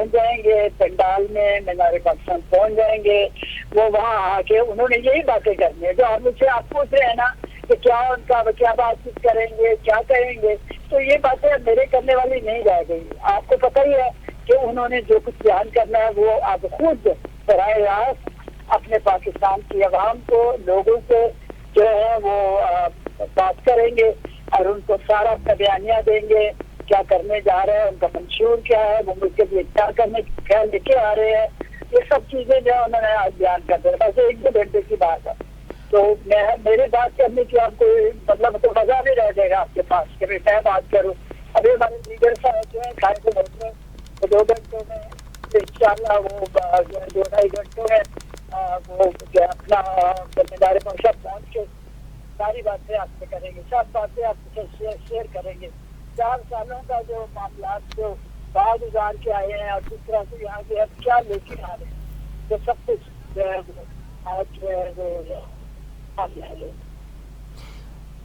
پہنچ جائیں گے پنڈال میں، مینار پاکستان پہنچ جائیں گے، وہ وہاں آ کے انہوں نے یہی باتیں کرنی ہے جو آپ مجھ سے آپ پوچھ رہے ہیں نا کہ کیا ان کا کیا بات چیت کریں گے، کیا کہیں گے، تو یہ باتیں میرے کرنے والی نہیں رہ گئی۔ آپ کو پتہ ہی ہے کہ انہوں نے جو کچھ بیان کرنا ہے وہ آپ خود براہ راست اپنے پاکستان کی عوام کو، لوگوں سے جو ہے وہ بات کریں گے اور ان کو سارا اپنا بیانیہ دیں گے، کیا کرنے جا رہے ہیں، ان کا منشور کیا ہے، وہ ملک کے لیے کیا کرنے کی خیال لے کے آ رہے ہیں، یہ سب چیزیں جو ہے انہوں نے آج بیان کر دیا۔ بس 1-2 گھنٹے کی بات ہے، تو میری بات کرنے کی آپ کو مطلب تو مزہ نہیں رہ جائے گا آپ کے پاس کہ میں بات کروں۔ ابھی ہمارے لیڈر صاحب جو ہے کھائے کو بولتے ہیں 2 گھنٹوں میں انشاءاللہ وہ 2-2.5 گھنٹوں میں وہ جو اپنا مینار پاکستان پہنچ کے ساری باتیں آپ سے کریں گے، سب باتیں آپ سے شیئر کریں گے۔ 4 سالوں کا جو معاملات جو بعد گزار کے آئے ہیں اور کس طرح سے یہاں کے اب کیا لے کے آ رہے ہیں، تو سب کچھ جو ہے آج جو ہے وہ سامنے آ گئے۔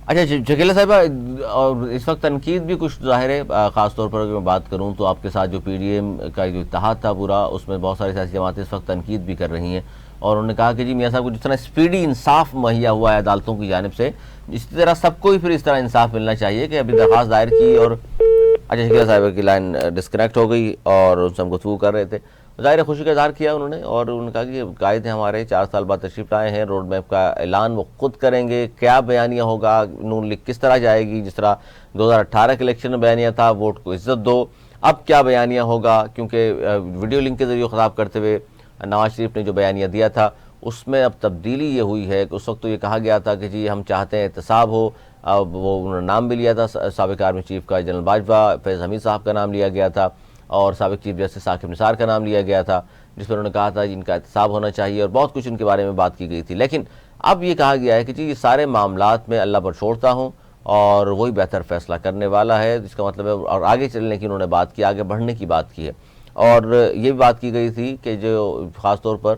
اچھا شکیلہ صاحبہ، اور اس وقت تنقید بھی کچھ ظاہر ہے، خاص طور پر اگر میں بات کروں تو آپ کے ساتھ جو پی ڈی ایم کا جو اتحاد تھا پورا، اس میں بہت ساری سیاسی جماعتیں اس وقت تنقید بھی کر رہی ہیں، اور انہوں نے کہا کہ جی میاں صاحب کو جس طرح اسپیڈی انصاف مہیا ہوا ہے عدالتوں کی جانب سے، اسی طرح سب کو ہی پھر اس طرح انصاف ملنا چاہیے کہ ابھی درخواست دائر کی اور اچھا شکیلہ صاحبہ کی لائن ڈسکنیکٹ ہو گئی اور ان سے ہم گفتگو کر رہے تھے۔ ظاہر خوشی کا اظہار کیا انہوں نے، اور انہوں نے کہا کہ قائد ہیں ہمارے 4 سال بعد تشریف لائے ہیں، روڈ میپ کا اعلان وہ خود کریں گے، کیا بیانیہ ہوگا، نون لیگ کس طرح جائے گی، جس طرح 2018 کے الیکشن میں بیانیہ تھا ووٹ کو عزت دو، اب کیا بیانیہ ہوگا، کیونکہ ویڈیو لنک کے ذریعے خطاب کرتے ہوئے نواز شریف نے جو بیانیہ دیا تھا اس میں اب تبدیلی یہ ہوئی ہے کہ اس وقت تو یہ کہا گیا تھا کہ جی ہم چاہتے ہیں احتساب ہو، اب وہ انہوں نے نام بھی لیا تھا سابق آرمی چیف کا جنرل باجوہ، فیض حمید صاحب کا نام لیا گیا تھا، اور سابق چیف جسٹس ثاقب نثار کا نام لیا گیا تھا، جس پر انہوں نے کہا تھا ان کا احتساب ہونا چاہیے، اور بہت کچھ ان کے بارے میں بات کی گئی تھی۔ لیکن اب یہ کہا گیا ہے کہ جی یہ سارے معاملات میں اللہ پر چھوڑتا ہوں اور وہی بہتر فیصلہ کرنے والا ہے، جس کا مطلب ہے اور آگے چلنے کی انہوں نے بات کی، آگے بڑھنے کی بات کی ہے۔ اور یہ بھی بات کی گئی تھی کہ جو خاص طور پر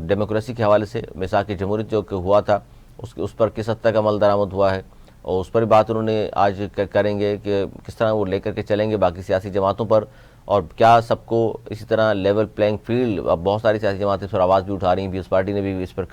ڈیموکریسی کے حوالے سے میثاق جمہوریت جو کہ ہوا تھا اس پر کس حد تک عمل درآمد ہوا ہے، اور اس پر بات انہوں نے آج کریں گے کہ کس طرح وہ لے کر کے چلیں گے باقی سیاسی جماعتوں پر، اور کیا سب کو اسی طرح لیول پلینگ فیلڈ، اب بہت ساری سیاسی جماعتیں اس پر آواز بھی اٹھا رہی ہیں، پیپلز پارٹی نے بھی اس پر